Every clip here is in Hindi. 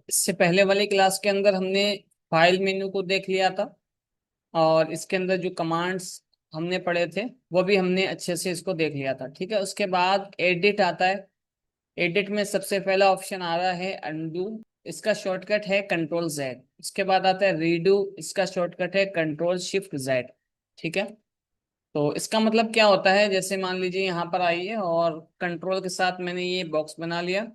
इससे पहले वाली क्लास के अंदर हमने फाइल मेन्यू को देख लिया था, और इसके अंदर जो कमांड्स हमने पढ़े थे वो भी हमने अच्छे से इसको देख लिया था। ठीक है, उसके बाद एडिट आता है। एडिट में सबसे पहला ऑप्शन आ रहा है अनडू। इसका शॉर्टकट है कंट्रोल जेड। इसके बाद आता है रीडू। इसका शॉर्टकट है कंट्रोल शिफ्ट जेड। ठीक है, तो इसका मतलब क्या होता है, जैसे मान लीजिए यहाँ पर आइए और कंट्रोल के साथ मैंने ये बॉक्स बना लिया,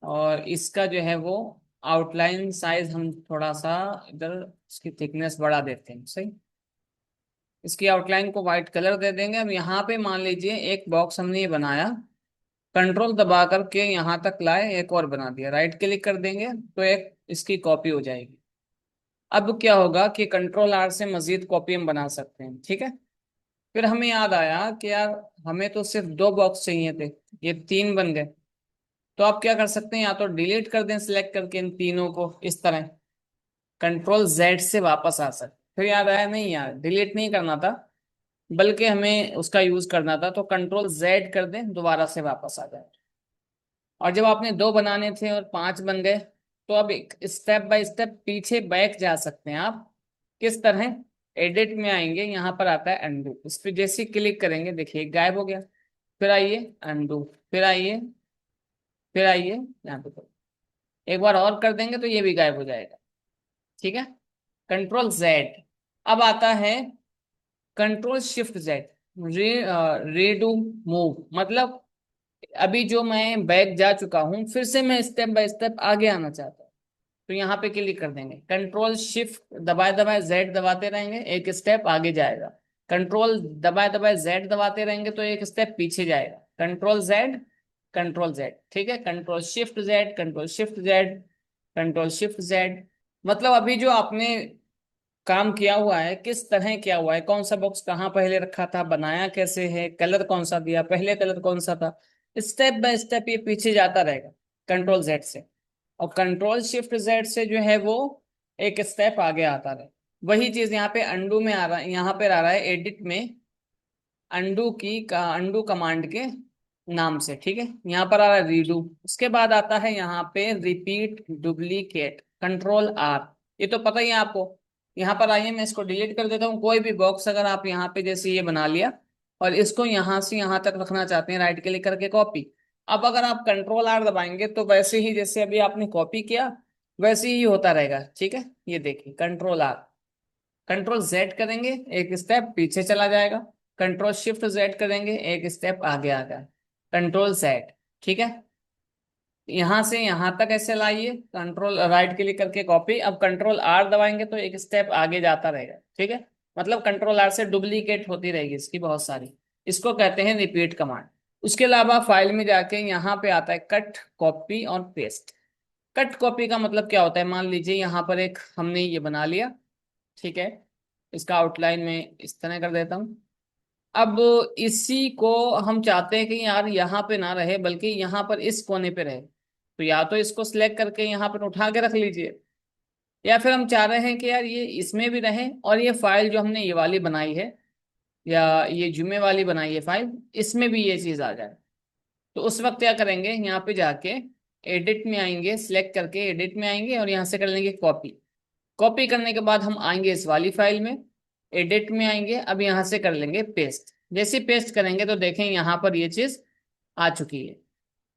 और इसका जो है वो आउटलाइन साइज हम थोड़ा सा इधर इसकी थिकनेस बढ़ा देते हैं। सही, इसकी आउटलाइन को वाइट कलर दे देंगे। अब यहाँ पे मान लीजिए एक बॉक्स हमने ये बनाया, कंट्रोल दबा करके यहाँ तक लाए, एक और बना दिया, राइट क्लिक कर देंगे तो एक इसकी कॉपी हो जाएगी। अब क्या होगा कि कंट्रोल आर से मजीद कॉपी हम बना सकते हैं। ठीक है, फिर हमें याद आया कि यार हमें तो सिर्फ दो बॉक्स चाहिए थे, ये तीन बन गए। तो आप क्या कर सकते हैं, या तो डिलीट कर दें सिलेक्ट करके इन तीनों को इस तरह, कंट्रोल जेड से वापस आ सकते। फिर याद आया नहीं यार डिलीट नहीं करना था, बल्कि हमें उसका यूज करना था, तो कंट्रोल जेड कर दें दोबारा से वापस आ जाए। और जब आपने दो बनाने थे और पांच बन गए, तो अब एक स्टेप बाय स्टेप पीछे बैक जा सकते हैं आप। किस तरह, एडिट में आएंगे, यहाँ पर आता है अनडू, इस पर जैसे क्लिक करेंगे देखिए गायब हो गया। फिर आइए अनडू, फिर आइए, फिर आइए यहाँ पे करो। एक बार और कर देंगे तो ये भी गायब हो जाएगा। ठीक है, कंट्रोल जेड। अब आता है control shift Z, redo move. मतलब अभी जो मैं बैक जा चुका हूं, फिर से मैं स्टेप बाय स्टेप आगे आना चाहता हूँ, तो यहाँ पे क्लिक कर देंगे, कंट्रोल शिफ्ट दबाए दबाए जेड दबाते रहेंगे, एक स्टेप आगे जाएगा। कंट्रोल दबाए दबाए जेड दबाते रहेंगे तो एक स्टेप पीछे जाएगा। Control Z, control Z. ठीक है, control shift Z, control shift Z, control shift Z. मतलब अभी जो आपने काम किया हुआ है, किस तरह किया हुआ है, कौन सा बॉक्स कहाँ पहले रखा था, बनाया कैसे है, कलर कौन सा दिया, पहले कलर कौन सा था, स्टेप बाय स्टेप ये पीछे जाता रहेगा कंट्रोल जेड से। और कंट्रोल शिफ्ट जेड से जो है वो एक स्टेप आगे आता रहे। वही चीज यहाँ पे अंडू में आ रहा है, यहाँ पे आ रहा है एडिट में अंडू की का अंडू कमांड के नाम से। ठीक है, यहाँ पर आ रहा है रीडू। उसके बाद आता है यहाँ पे रिपीट डुप्लीकेट, कंट्रोल आर। ये तो पता ही है आपको। यहाँ पर आइए मैं इसको डिलीट कर देता हूँ। कोई भी बॉक्स अगर आप यहाँ पे जैसे ये बना लिया और इसको यहाँ से यहाँ तक रखना चाहते हैं, राइट क्लिक करके कॉपी। अब अगर आप कंट्रोल आर दबाएंगे तो वैसे ही जैसे अभी आपने कॉपी किया वैसे ही होता रहेगा। ठीक है, ये देखिए कंट्रोल आर, कंट्रोल जेड करेंगे एक स्टेप पीछे चला जाएगा, कंट्रोल शिफ्ट जेड करेंगे एक स्टेप आगे आ गया, कंट्रोल जेड। ठीक है, यहां से यहां तक ऐसे लाइए, कंट्रोल राइट क्लिक करके कॉपी। अब कंट्रोल आर दबाएंगे तो एक स्टेप आगे जाता रहेगा। ठीक है, मतलब कंट्रोल आर से डुप्लीकेट होती रहेगी इसकी बहुत सारी। इसको कहते हैं रिपीट कमांड। उसके अलावा फाइल में जाके यहाँ पे आता है कट कॉपी और पेस्ट। कट कॉपी का मतलब क्या होता है, मान लीजिए यहाँ पर एक हमने ये बना लिया। ठीक है, इसका आउटलाइन में इस तरह कर देता हूँ। अब इसी को हम चाहते हैं कि यार यहाँ पे ना रहे बल्कि यहाँ पर इस कोने पे रहे, तो या तो इसको सिलेक्ट करके यहाँ पर उठा के रख लीजिए, या फिर हम चाह रहे हैं कि यार ये इसमें भी रहे और ये फाइल जो हमने ये वाली बनाई है, या ये जुमे वाली बनाई है फाइल, इसमें भी ये चीज आ जाए। तो उस वक्त क्या करेंगे, यहाँ पे जाके एडिट में आएंगे, सिलेक्ट करके एडिट में आएंगे और यहाँ से कर लेंगे कॉपी। कॉपी करने के बाद हम आएंगे इस वाली फाइल में, एडिट में आएंगे, अब यहाँ से कर लेंगे पेस्ट। जैसे पेस्ट करेंगे तो देखें यहाँ पर ये चीज आ चुकी है।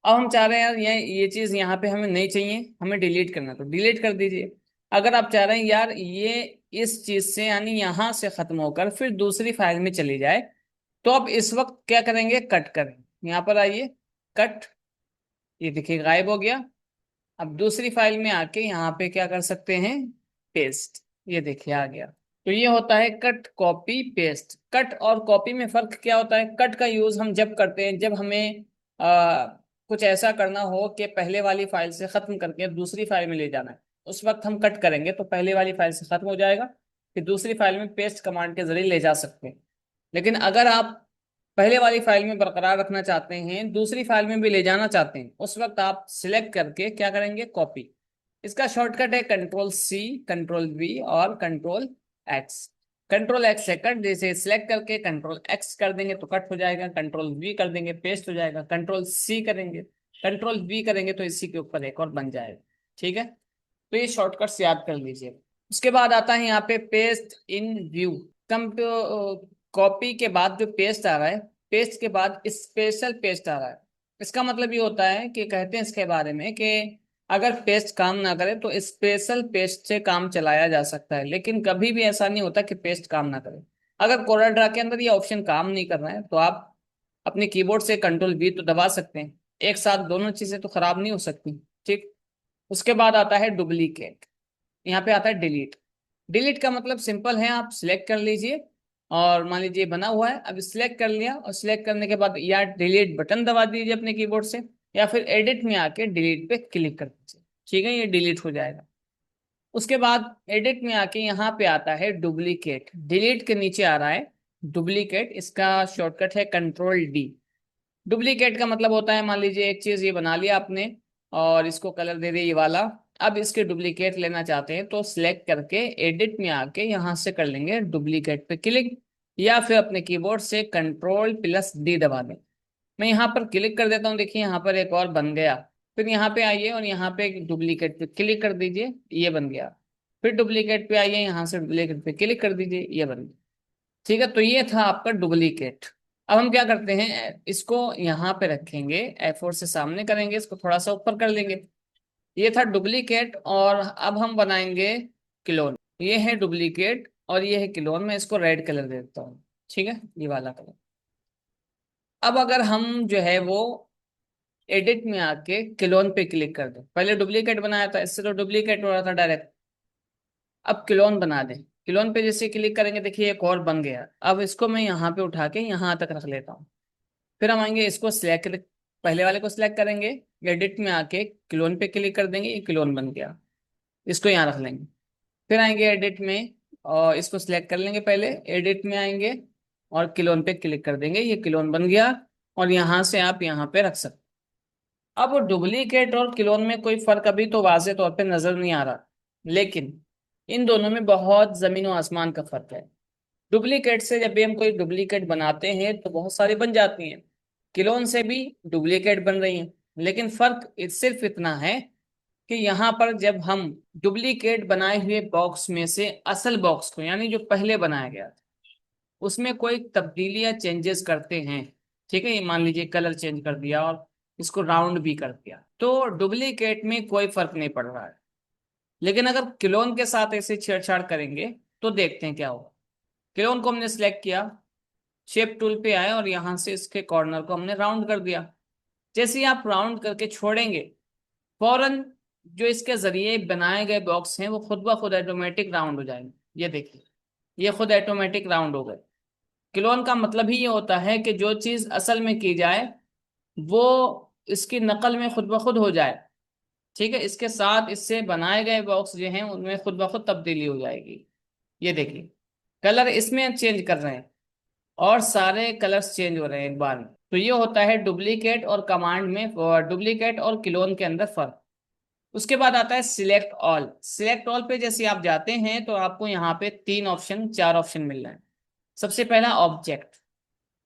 अब हम चाह रहे हैं यार ये चीज यहाँ पे हमें नहीं चाहिए, हमें डिलीट करना, तो डिलीट कर दीजिए। अगर आप चाह रहे हैं यार ये इस चीज से यानी यहाँ से खत्म होकर फिर दूसरी फाइल में चली जाए, तो अब इस वक्त क्या करेंगे, कट करेंगे। यहाँ पर आइए, कट, ये देखिए गायब हो गया। अब दूसरी फाइल में आके यहाँ पे क्या कर सकते हैं, पेस्ट, ये देखिए आ गया। तो ये होता है कट कॉपी पेस्ट। कट और कॉपी में फर्क क्या होता है, कट का यूज हम जब करते हैं जब हमें आ, कुछ ऐसा करना हो कि पहले वाली फाइल से खत्म करके दूसरी फाइल में ले जाना है, उस वक्त हम कट करेंगे तो पहले वाली फाइल से खत्म हो जाएगा, फिर दूसरी फाइल में पेस्ट कमांड के जरिए ले जा सकते हैं। लेकिन अगर आप पहले वाली फाइल में बरकरार रखना चाहते हैं, दूसरी फाइल में भी ले जाना चाहते हैं, उस वक्त आप सिलेक्ट करके क्या करेंगे, कॉपी। इसका शॉर्टकट है कंट्रोल सी, कंट्रोल वी और कंट्रोल एक्स। कंट्रोल एक्स से कट, जैसे सिलेक्ट करके कंट्रोल एक्स कर देंगे तो कट हो जाएगा, कंट्रोल वी कर देंगे पेस्ट हो जाएगा, कंट्रोल सी करेंगे, कंट्रोल वी करेंगे तो इसी के ऊपर एक और बन जाएगा। ठीक है, तो ये शॉर्टकट्स याद कर लीजिए। उसके बाद आता है यहाँ पे paste in view. Come copy के बाद जो पेस्ट आ रहा है, पेस्ट के बाद स्पेशल पेस्ट आ रहा है। इसका मतलब ये होता है कि कहते हैं इसके बारे में कि अगर पेस्ट काम ना करे तो स्पेशल पेस्ट से काम चलाया जा सकता है, लेकिन कभी भी ऐसा नहीं होता कि पेस्ट काम ना करे। अगर कोरल ड्रा के अंदर ये ऑप्शन काम नहीं कर रहा है तो आप अपने कीबोर्ड से कंट्रोल वी तो दबा सकते हैं, एक साथ दोनों चीजें तो खराब नहीं हो सकती। ठीक। उसके बाद आता है डुप्लीकेट। यहाँ पे आता है डिलीट। डिलीट का मतलब सिंपल है, आप सिलेक्ट कर लीजिए और मान लीजिए बना हुआ है, अब सिलेक्ट कर लिया और सिलेक्ट करने के बाद या डिलीट बटन दबा दीजिए अपने कीबोर्ड से, या फिर एडिट में आके डिलीट पे क्लिक कर दीजिए। ठीक है, ये डिलीट हो जाएगा। उसके बाद एडिट में आके यहाँ पे आता है डुप्लीकेट। डिलीट के नीचे आ रहा है डुप्लीकेट, इसका शॉर्टकट है कंट्रोल डी। डुप्लीकेट का मतलब होता है, मान लीजिए एक चीज ये बना लिया आपने और इसको कलर दे दिया ये वाला, अब इसके डुप्लीकेट लेना चाहते हैं तो सिलेक्ट करके एडिट में आके यहाँ से कर लेंगे डुप्लीकेट पे क्लिक, या फिर अपने कीबोर्ड से कंट्रोल प्लस डी दबा दें। मैं यहाँ पर क्लिक कर देता हूँ, देखिए यहाँ पर एक और बन गया। फिर यहाँ पे आइए और यहाँ पे डुप्लीकेट पे क्लिक कर दीजिए, ये बन गया। फिर डुप्लीकेट पे आइए, यहाँ से डुप्लीकेट पे क्लिक कर दीजिए, ये बन गया। ठीक है, तो ये था आपका डुप्लीकेट। अब हम क्या करते हैं, इसको यहाँ पे रखेंगे, F4 से सामने करेंगे, इसको थोड़ा सा ऊपर कर लेंगे। ये था डुप्लीकेट, और अब हम बनाएंगे क्लोन। ये है डुप्लीकेट और ये है क्लोन। मैं इसको रेड कलर दे देता हूँ, ठीक है, ये वाला कलर। अब अगर हम जो है वो एडिट में आके क्लोन पे क्लिक कर दें, पहले डुप्लीकेट बनाया था, इससे तो डुप्लीकेट हो रहा था डायरेक्ट। अब क्लोन बना दें। क्लोन पे जैसे क्लिक करेंगे, देखिए एक और बन गया। अब इसको मैं यहाँ पे उठा के यहाँ तक रख लेता हूँ। फिर हम आएंगे इसको सिलेक्ट, पहले वाले को सिलेक्ट करेंगे, एडिट में आके क्लोन पे क्लिक कर देंगे, ये क्लोन बन गया। इसको यहाँ रख लेंगे। फिर आएंगे एडिट में और इसको सिलेक्ट कर लेंगे, पहले एडिट में आएंगे और क्लोन पे क्लिक कर देंगे, ये क्लोन बन गया। और यहाँ से आप यहाँ पे रख सकते। अब डुप्लीकेट और क्लोन में कोई फर्क अभी तो वाजे तौर पे नजर नहीं आ रहा, लेकिन इन दोनों में बहुत जमीन और आसमान का फर्क है। डुप्लीकेट से जब भी हम कोई डुप्लीकेट बनाते हैं तो बहुत सारी बन जाती हैं, क्लोन से भी डुप्लीकेट बन रही हैं। लेकिन फर्क सिर्फ इतना है कि यहाँ पर जब हम डुप्लीकेट बनाए हुए बॉक्स में से असल बॉक्स को, यानी जो पहले बनाया गया था, उसमें कोई तब्दीली या चेंजेस करते हैं, ठीक है, ये मान लीजिए कलर चेंज कर दिया और इसको राउंड भी कर दिया, तो डुप्लीकेट में कोई फर्क नहीं पड़ रहा है। लेकिन अगर क्लोन के साथ ऐसे छेड़छाड़ करेंगे तो देखते हैं क्या होगा। क्लोन को हमने सिलेक्ट किया, शेप टूल पे आए और यहां से इसके कॉर्नर को हमने राउंड कर दिया। जैसे ही आप राउंड करके छोड़ेंगे, फौरन जो इसके जरिए बनाए गए बॉक्स हैं वो खुद ब खुद ऑटोमेटिक राउंड हो जाएंगे। ये देखिए, ये खुद ऑटोमेटिक राउंड हो गए। क्लोन का मतलब ही ये होता है कि जो चीज असल में की जाए वो इसकी नकल में खुद ब खुद हो जाए। ठीक है, इसके साथ इससे बनाए गए बॉक्स जो हैं उनमें खुद ब खुद तब्दीली हो जाएगी। ये देखिए, कलर इसमें चेंज कर रहे हैं और सारे कलर्स चेंज हो रहे हैं एक बार में। तो ये होता है डुप्लीकेट और कमांड में, डुप्लीकेट और क्लोन के अंदर फर्क। उसके बाद आता है सिलेक्ट ऑल। सिलेक्ट ऑल पे जैसे आप जाते हैं तो आपको यहाँ पे तीन ऑप्शन, चार ऑप्शन मिल रहे हैं। सबसे पहला ऑब्जेक्ट।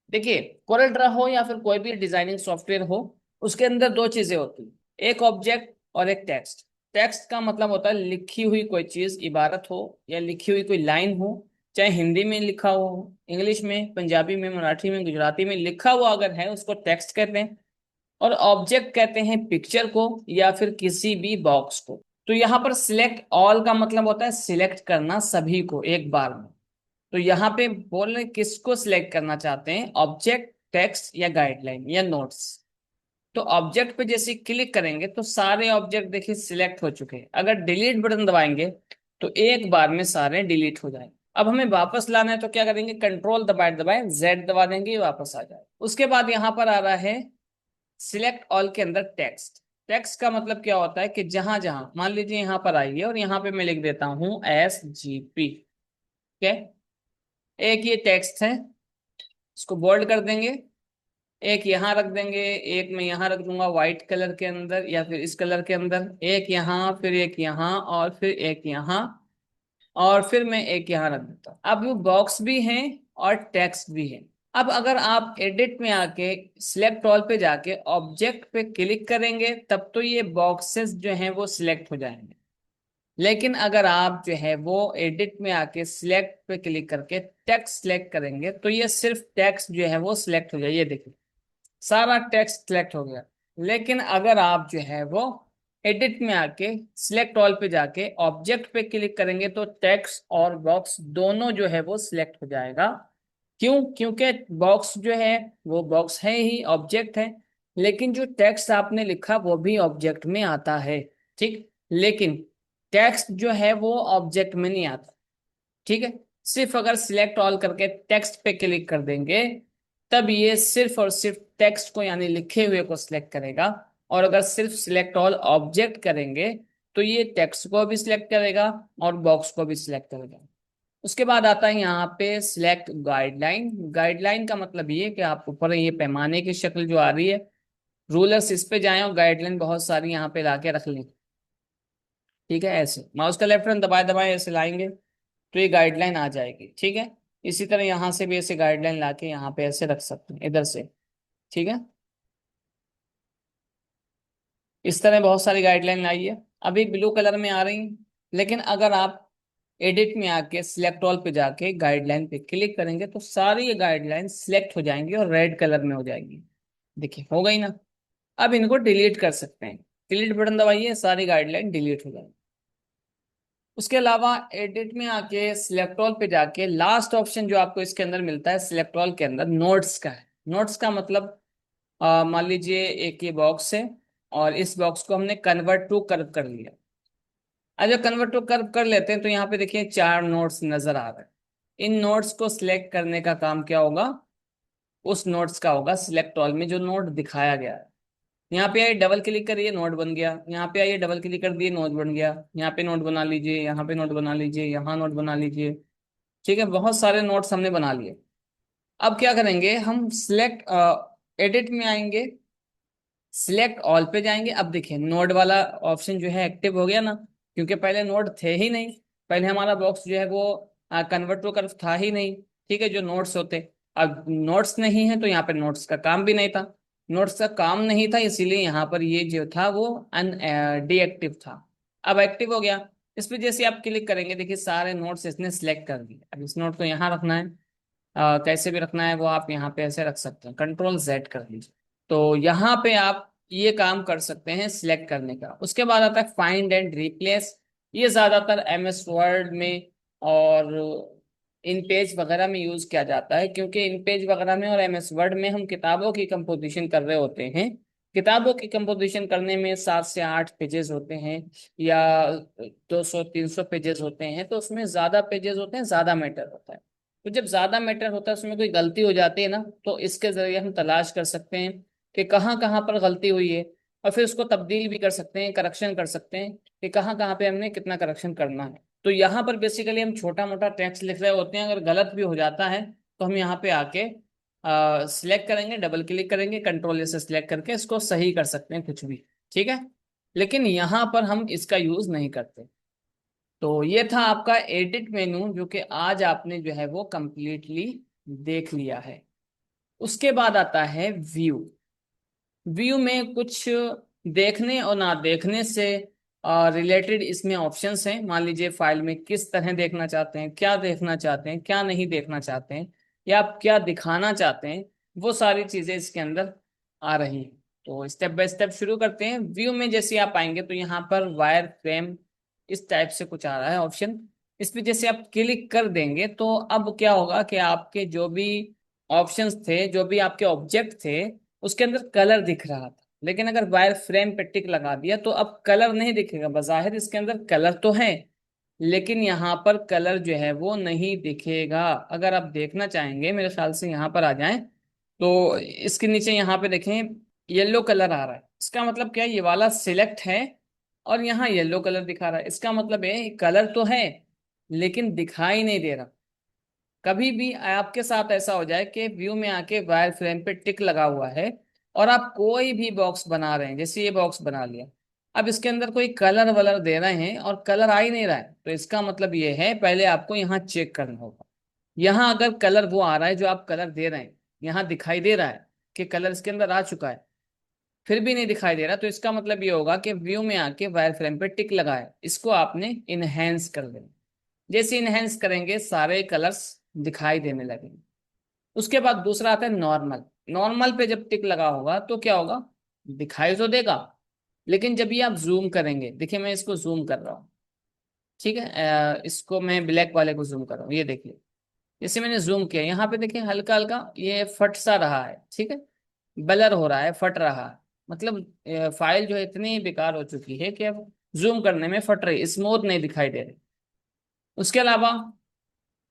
देखिए, कोरल ड्रा हो या फिर कोई भी डिजाइनिंग सॉफ्टवेयर हो, उसके अंदर दो चीजें होती हैं, एक ऑब्जेक्ट और एक टेक्स्ट। टेक्स्ट का मतलब होता है लिखी हुई कोई चीज, इबारत हो या लिखी हुई कोई लाइन हो, चाहे हिंदी में लिखा हो, इंग्लिश में, पंजाबी में, मराठी में, गुजराती में लिखा हुआ अगर है उसको टेक्स्ट कहते हैं। और ऑब्जेक्ट कहते हैं पिक्चर को या फिर किसी भी बॉक्स को। तो यहाँ पर सिलेक्ट ऑल का मतलब होता है सिलेक्ट करना सभी को एक बार में। तो यहाँ पे बोल रहे किसको सिलेक्ट करना चाहते हैं, ऑब्जेक्ट, टेक्स्ट या गाइडलाइन या नोट्स। तो ऑब्जेक्ट पे जैसे क्लिक करेंगे तो सारे ऑब्जेक्ट देखिए सिलेक्ट हो चुके हैं। अगर डिलीट बटन दबाएंगे तो एक बार में सारे डिलीट हो जाएंगे। अब हमें वापस लाना है तो क्या करेंगे, कंट्रोल दबाए दबाए जेड दबा देंगे, वापस आ जाए। उसके बाद यहाँ पर आ रहा है सिलेक्ट ऑल के अंदर टेक्स्ट। टेक्स्ट का मतलब क्या होता है कि जहां जहां, मान लीजिए यहाँ पर आइए और यहाँ पे मैं लिख देता हूँ SGP। ठीक है, एक ये टेक्स्ट है, इसको बोल्ड कर देंगे, एक यहाँ रख देंगे, एक मैं यहाँ रख दूंगा व्हाइट कलर के अंदर या फिर इस कलर के अंदर, एक यहाँ, फिर एक यहाँ और फिर एक यहाँ, और फिर मैं एक यहाँ रख देता हूँ। अब वो बॉक्स भी हैं और टेक्स्ट भी है। अब अगर आप एडिट में आके सिलेक्ट ऑल पे जाके ऑब्जेक्ट पे क्लिक करेंगे तब तो ये बॉक्सेस जो हैं वो सिलेक्ट हो जाएंगे। लेकिन अगर आप जो है वो एडिट में आके सिलेक्ट पे क्लिक करके टेक्स्ट सिलेक्ट करेंगे तो ये सिर्फ टेक्स्ट जो है वो सिलेक्ट हो जाए, ये देखिए सारा टेक्स्ट सिलेक्ट हो गया। लेकिन अगर आप जो है वो एडिट में आके सिलेक्ट ऑल पे जाके ऑब्जेक्ट पे क्लिक करेंगे तो टेक्स्ट और बॉक्स दोनों जो है वो सिलेक्ट हो जाएगा। क्यों? क्योंकि बॉक्स जो है वो बॉक्स है ही, ऑब्जेक्ट है, लेकिन जो टेक्स्ट आपने लिखा वो भी ऑब्जेक्ट में आता है। ठीक, लेकिन टेक्स्ट जो है वो ऑब्जेक्ट में नहीं आता। ठीक है, सिर्फ अगर सिलेक्ट ऑल करके टेक्स्ट पे क्लिक कर देंगे तब ये सिर्फ और सिर्फ टेक्स्ट को यानी लिखे हुए को सिलेक्ट करेगा। और अगर सिर्फ सिलेक्ट ऑल ऑब्जेक्ट करेंगे तो ये टेक्स्ट को भी सिलेक्ट करेगा और बॉक्स को भी सिलेक्ट करेगा। उसके बाद आता है यहाँ पे सिलेक्ट गाइडलाइन। गाइडलाइन का मतलब ये कि आप ऊपर ये पैमाने की शक्ल जो आ रही है, रूलर्स इस पे जाएं और गाइडलाइन बहुत सारी यहाँ पे लाके रख लें। ठीक है, ऐसे माउस का लेफ्ट बटन दबाए दबाए ऐसे लाएंगे तो ये गाइडलाइन आ जाएगी। ठीक है, इसी तरह यहाँ से भी ऐसे गाइडलाइन लाके यहाँ पे ऐसे रख सकते हैं इधर से। ठीक है, इस तरह बहुत सारी गाइडलाइन लाई है, अभी ब्लू कलर में आ रही हैं। लेकिन अगर आप एडिट में आके सिलेक्ट ऑल पे जाके गाइडलाइन पे क्लिक करेंगे तो सारी ये गाइडलाइन सिलेक्ट हो जाएंगी और रेड कलर में हो जाएंगी। देखिए हो गई ना। अब इनको डिलीट कर सकते हैं, डिलीट बटन दबाइए, सारी गाइडलाइन डिलीट हो जाएगी। उसके अलावा एडिट में आके सिलेक्ट ऑल पे जाके लास्ट ऑप्शन जो आपको इसके अंदर मिलता है सिलेक्ट ऑल के अंदर, नोट्स का है। नोट्स का मतलब मान लीजिए एक ये बॉक्स है और इस बॉक्स को हमने कन्वर्ट टू कर्व कर लिया। अब जब कन्वर्ट टू कर्व कर लेते हैं तो यहाँ पे देखिए 4 नोट्स नजर आ रहे हैं। इन नोट्स को सिलेक्ट करने का काम क्या होगा? उस नोट्स का होगा सिलेक्ट ऑल में जो नोट दिखाया गया है। यहाँ पे आइए डबल क्लिक करिए, नोट बन गया। यहाँ पे आइए डबल क्लिक कर दिए, नोट बन गया। यहाँ पे नोट बना लीजिए, यहाँ पे नोट बना लीजिए, यहाँ नोट बना लीजिए। ठीक है, बहुत सारे नोट्स हमने बना लिए। अब क्या करेंगे, हम सिलेक्ट एडिट में आएंगे, सिलेक्ट ऑल पे जाएंगे। अब देखिए नोड वाला ऑप्शन जो है एक्टिव हो गया ना, क्योंकि पहले नोड थे ही नहीं। पहले हमारा बॉक्स जो है वो कन्वर्ट टू कर्व था ही नहीं। ठीक है, जो नोट्स होते, अब नोट्स नहीं है तो यहाँ पे नोट्स का काम भी नहीं था। नोट्स का काम नहीं था इसीलिए यहाँ पर ये जो था वो अन डीएक्टिव था। अब एक्टिव हो गया। इस पे जैसे आप क्लिक करेंगे देखिए सारे नोट्स इसने सिलेक्ट कर दिए। अब इस नोट को यहाँ रखना है, कैसे भी रखना है वो आप यहाँ पे ऐसे रख सकते हैं, कंट्रोल जेड कर लीजिए। तो यहाँ पे आप ये काम कर सकते हैं सिलेक्ट करने का। उसके बाद आता है फाइंड एंड रिप्लेस। ये ज्यादातर एमएस वर्ड में और इन पेज वगैरह में यूज किया जाता है, क्योंकि इन पेज वगैरह में और एमएस वर्ड में हम किताबों की कंपोजिशन कर रहे होते हैं। किताबों की कंपोजिशन करने में 7 से 8 पेजेस होते हैं या 200 300 पेजेस होते हैं, तो उसमें ज्यादा पेजेस होते हैं, ज्यादा मैटर होता है। तो जब ज्यादा मैटर होता है उसमें कोई गलती हो जाती है ना, तो इसके जरिए हम तलाश कर सकते हैं कि कहाँ कहाँ पर गलती हुई है, और फिर उसको तब्दील भी कर सकते हैं, करेक्शन कर सकते हैं कि कहाँ कहाँ पे हमने कितना करेक्शन करना है। तो यहाँ पर बेसिकली हम छोटा मोटा टेक्स्ट लिख रहे होते हैं, अगर गलत भी हो जाता है तो हम यहाँ पे आके सिलेक्ट करेंगे, डबल क्लिक करेंगे, कंट्रोल से सिलेक्ट करके इसको सही कर सकते हैं कुछ भी। ठीक है, लेकिन यहाँ पर हम इसका यूज नहीं करते। तो ये था आपका एडिट मेनू जो कि आज आपने जो है वो कंप्लीटली देख लिया है। उसके बाद आता है व्यू। व्यू में कुछ देखने और ना देखने से रिलेटेड इसमें ऑप्शंस हैं। मान लीजिए फाइल में किस तरह देखना चाहते हैं, क्या देखना चाहते हैं, क्या नहीं देखना चाहते हैं, या आप क्या दिखाना चाहते हैं, वो सारी चीजें इसके अंदर आ रही हैं। तो स्टेप बाय स्टेप शुरू करते हैं। व्यू में जैसे आप आएंगे तो यहाँ पर वायर फ्रेम इस टाइप से कुछ आ रहा है ऑप्शन। इस पे जैसे आप क्लिक कर देंगे तो अब क्या होगा कि आपके जो भी ऑप्शंस थे, जो भी आपके ऑब्जेक्ट थे, उसके अंदर कलर दिख रहा था। लेकिन अगर वायर फ्रेम पे टिक लगा दिया तो अब कलर नहीं दिखेगा। बजाहिर इसके अंदर कलर तो है, लेकिन यहाँ पर कलर जो है वो नहीं दिखेगा। अगर आप देखना चाहेंगे मेरे ख्याल से यहाँ पर आ जाएं तो इसके नीचे यहाँ पे देखें येलो कलर आ रहा है। इसका मतलब क्या है, ये वाला सिलेक्ट है और यहाँ येलो कलर दिखा रहा है। इसका मतलब है कलर तो है लेकिन दिखाई नहीं दे रहा। कभी भी आपके साथ ऐसा हो जाए कि व्यू में आके वायर फ्रेम पे टिक लगा हुआ है और आप कोई भी बॉक्स बना रहे हैं, जैसे ये बॉक्स बना लिया, अब इसके अंदर कोई कलर वलर दे रहे हैं और कलर आ ही नहीं रहा है, तो इसका मतलब ये है पहले आपको यहाँ चेक करना होगा। यहाँ अगर कलर वो आ रहा है जो आप कलर दे रहे हैं, यहाँ दिखाई दे रहा है कि कलर इसके अंदर आ चुका है, फिर भी नहीं दिखाई दे रहा, तो इसका मतलब ये होगा कि व्यू में आके वायर फ्रेम पे टिक लगाए, इसको आपने इनहेंस कर देना। जैसे इनहेंस करेंगे सारे कलर्स दिखाई देने लगेंगे। उसके बाद दूसरा आता है नॉर्मल। नॉर्मल पे जब टिक लगा होगा तो क्या होगा, दिखाई तो देगा, लेकिन जब ये आप जूम करेंगे, देखिए मैं इसको जूम कर रहा हूँ, ठीक है, इसको मैं ब्लैक वाले को जूम कर रहा हूँ, ये देखिए, जैसे मैंने जूम किया यहाँ पे देखिए हल्का हल्का ये फट सा रहा है, ठीक है, ब्लर हो रहा है, फट रहा है, मतलब फाइल जो है इतनी बेकार हो चुकी है कि अब जूम करने में फट रही, स्मूथ नहीं दिखाई दे रही। उसके अलावा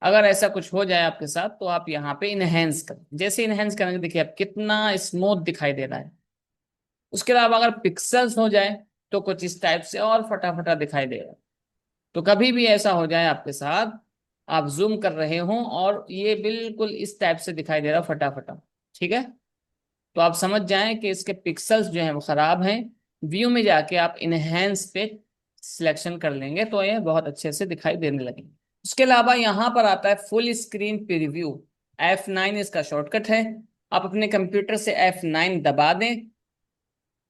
अगर ऐसा कुछ हो जाए आपके साथ तो आप यहाँ पे इनहेंस करें, जैसे इनहेंस करेंगे देखिए अब कितना स्मूथ दिखाई दे रहा है। उसके अलावा अगर पिक्सल्स हो जाए तो कुछ इस टाइप से और फटाफटा दिखाई देगा। तो कभी भी ऐसा हो जाए आपके साथ, आप जूम कर रहे हो और ये बिल्कुल इस टाइप से दिखाई दे रहा फटाफटा, ठीक है, तो आप समझ जाएं कि इसके पिक्सल्स जो हैं वो खराब हैं। व्यू में जाके आप इनहेंस पे सिलेक्शन कर लेंगे तो ये बहुत अच्छे से दिखाई देने लगेंगे। उसके अलावा यहाँ पर आता है फुल स्क्रीन प्रीव्यू। F9 इसका शॉर्टकट है। आप अपने कंप्यूटर से F9 दबा दें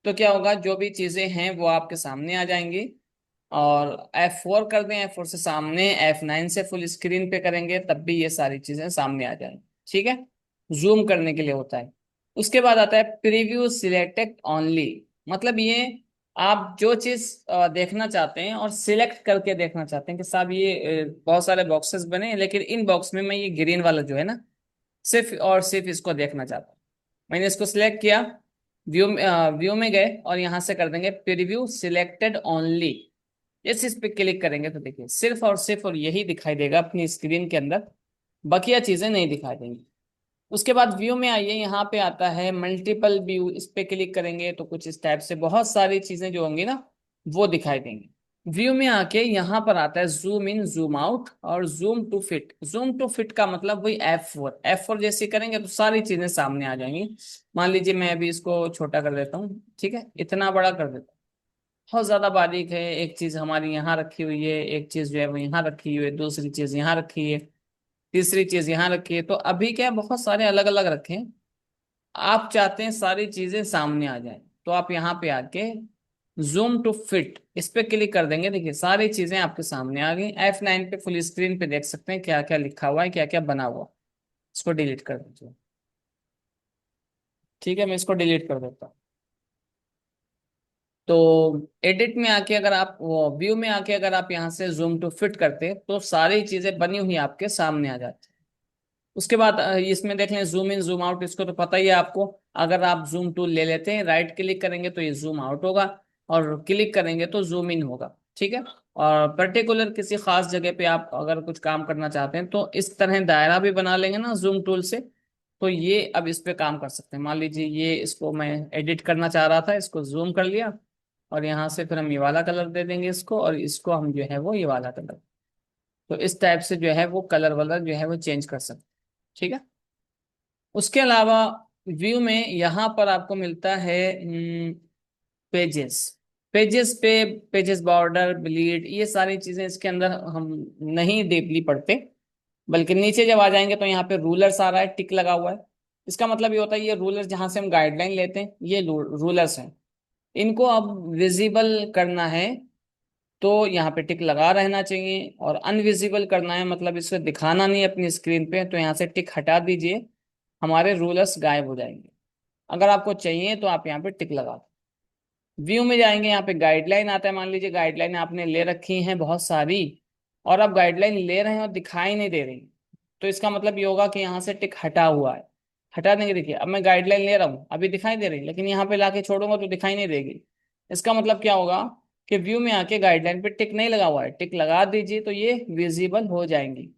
तो क्या होगा, जो भी चीजें हैं वो आपके सामने आ जाएंगी। और F4 कर दें, F4 से सामने, F9 से फुल स्क्रीन पे करेंगे तब भी ये सारी चीजें सामने आ जाएंगी, ठीक है, जूम करने के लिए होता है। उसके बाद आता है प्रीव्यू सिलेक्टेड ओनली। मतलब ये आप जो चीज देखना चाहते हैं और सिलेक्ट करके देखना चाहते हैं कि साहब ये बहुत सारे बॉक्सेस बने हैं, लेकिन इन बॉक्स में मैं ये ग्रीन वाला जो है ना, सिर्फ और सिर्फ इसको देखना चाहता हूँ। मैंने इसको सिलेक्ट किया, व्यू में गए और यहाँ से कर देंगे प्रीव्यू सिलेक्टेड ओनली। जैसे इस पे क्लिक करेंगे तो देखिए सिर्फ और सिर्फ और यही दिखाई देगा अपनी स्क्रीन के अंदर, बकिया चीजें नहीं दिखाई देंगी। उसके बाद व्यू में आइए, यहाँ पे आता है मल्टीपल व्यू, इस पे क्लिक करेंगे तो कुछ इस टाइप से बहुत सारी चीजें जो होंगी ना वो दिखाई देंगी। व्यू में आके यहाँ पर आता है जूम इन, जूम आउट और zoom to fit. Zoom to fit का मतलब वही F4 जैसे करेंगे तो सारी चीजें सामने आ जाएंगी। मान लीजिए मैं अभी इसको छोटा कर देता हूँ, ठीक है, इतना बड़ा कर देता हूँ, बहुत ज्यादा बारीक है, एक चीज हमारी यहाँ रखी हुई है, एक चीज जो है वो यहाँ रखी हुई है, दूसरी चीज यहाँ रखी है, तीसरी चीज यहाँ रखी है, तो अभी क्या है, बहुत सारे अलग अलग रखे हैं। आप चाहते हैं सारी चीजें सामने आ जाए तो आप यहाँ पे आके जूम टू फिट इस पे क्लिक कर देंगे, देखिए सारी चीजें आपके सामने आ गई। F9 पे फुल स्क्रीन पे देख सकते हैं क्या क्या लिखा हुआ है, क्या क्या बना हुआ। इसको डिलीट कर दीजिए, ठीक है, मैं इसको डिलीट कर देता हूँ। तो एडिट में आके अगर आप वो व्यू में आके अगर आप यहाँ से जूम टू फिट करते तो सारी चीजें बनी हुई आपके सामने आ जाती। उसके बाद इसमें देख लें जूम इन जूम आउट, इसको तो पता ही है आपको। अगर आप जूम टूल ले लेते हैं, राइट क्लिक करेंगे तो ये जूम आउट होगा और क्लिक करेंगे तो जूम इन होगा, ठीक है। और पर्टिकुलर किसी खास जगह पे आप अगर कुछ काम करना चाहते हैं तो इस तरह दायरा भी बना लेंगे ना जूम टूल से, तो ये अब इस पे काम कर सकते हैं। मान लीजिए ये इसको मैं एडिट करना चाह रहा था, इसको जूम कर लिया और यहाँ से फिर हम ये वाला कलर दे देंगे इसको, और इसको हम जो है वो ये वाला कलर, तो इस टाइप से जो है वो कलर वलर जो है वो चेंज कर सकते हैं, ठीक है। उसके अलावा व्यू में यहाँ पर आपको मिलता है पेजेस। पेजेस पे पेजेस बॉर्डर ब्लीड ये सारी चीजें इसके अंदर हम नहीं डीपली पढ़ते, बल्कि नीचे जब आ जाएंगे तो यहाँ पे रूलर्स आ रहा है, टिक लगा हुआ है। इसका मतलब ये होता है ये रूलर जहाँ से हम गाइडलाइन लेते हैं ये रूलर्स हैं, इनको अब विजिबल करना है तो यहाँ पे टिक लगा रहना चाहिए, और अनविजिबल करना है मतलब इसे दिखाना नहीं अपनी स्क्रीन पे तो यहाँ से टिक हटा दीजिए, हमारे रूलर्स गायब हो जाएंगे। अगर आपको चाहिए तो आप यहाँ पे टिक लगा दो। व्यू में जाएंगे, यहाँ पे गाइडलाइन आता है, मान लीजिए गाइडलाइन आपने ले रखी है बहुत सारी, और आप गाइडलाइन ले रहे हैं और दिखाई नहीं दे रही, तो इसका मतलब ये होगा कि यहाँ से टिक हटा हुआ है। हटा देंगे, देखिए अब मैं गाइडलाइन ले रहा हूँ अभी दिखाई दे रही, लेकिन यहाँ पे लाके छोड़ूंगा तो दिखाई नहीं देगी। इसका मतलब क्या होगा कि व्यू में आके गाइडलाइन पे टिक नहीं लगा हुआ है, टिक लगा दीजिए तो ये विजिबल हो जाएंगी।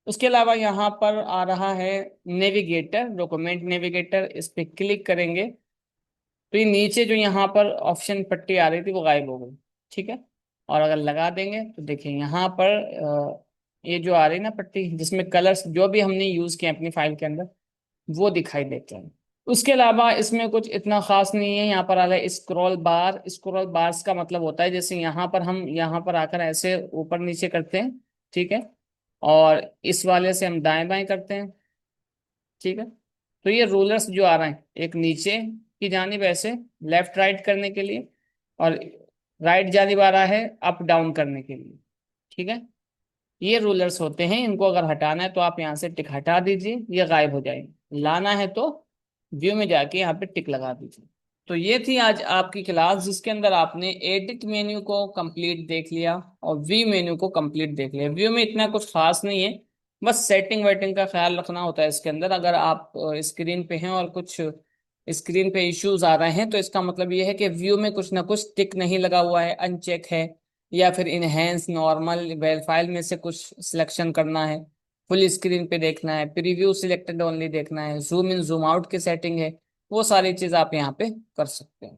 उसके अलावा यहाँ पर आ रहा है नेविगेटर, डॉक्यूमेंट नेविगेटर, इस पे क्लिक करेंगे तो ये नीचे जो यहाँ पर ऑप्शन पट्टी आ रही थी वो गायब हो गई, ठीक है। और अगर लगा देंगे तो देखिए यहाँ पर ये जो आ रही है ना पट्टी जिसमें कलर्स जो भी हमने यूज किए अपनी फाइल के अंदर वो दिखाई देते हैं। उसके अलावा इसमें कुछ इतना खास नहीं है। यहाँ पर आ रहा है स्क्रॉल बार। स्क्रॉल बार्स का मतलब होता है जैसे यहाँ पर हम यहाँ पर आकर ऐसे ऊपर नीचे करते हैं, ठीक है, और इस वाले से हम दाएं बाएं करते हैं, ठीक है। तो ये रूलर्स जो आ रहे हैं एक नीचे की जानिब ऐसे लेफ्ट राइट करने के लिए, और राइट जानिब आ रहा है अप डाउन करने के लिए। ठीक है, ये रूलर्स होते हैं, इनको अगर हटाना है तो आप यहाँ से टिक हटा दीजिए, ये गायब हो जाएंगे। लाना है तो व्यू में जाके यहाँ पे टिक लगा दीजिए। तो ये थी आज आपकी क्लास, जिसके अंदर आपने एडिट मेन्यू को कंप्लीट देख लिया और व्यू मेन्यू को कंप्लीट देख लिया। व्यू में इतना कुछ खास नहीं है, बस सेटिंग वेटिंग का ख्याल रखना होता है इसके अंदर। अगर आप स्क्रीन पे हैं और कुछ स्क्रीन पे इश्यूज आ रहे हैं, तो इसका मतलब ये है कि व्यू में कुछ ना कुछ टिक नहीं लगा हुआ है, अनचेक है, या फिर इनहेंस नॉर्मल फाइल में से कुछ सिलेक्शन करना है, फुल स्क्रीन पे देखना है, प्रीव्यू सिलेक्टेड ओनली देखना है, जूम इन जूम आउट की सेटिंग है, वो सारी चीज आप यहाँ पे कर सकते हैं।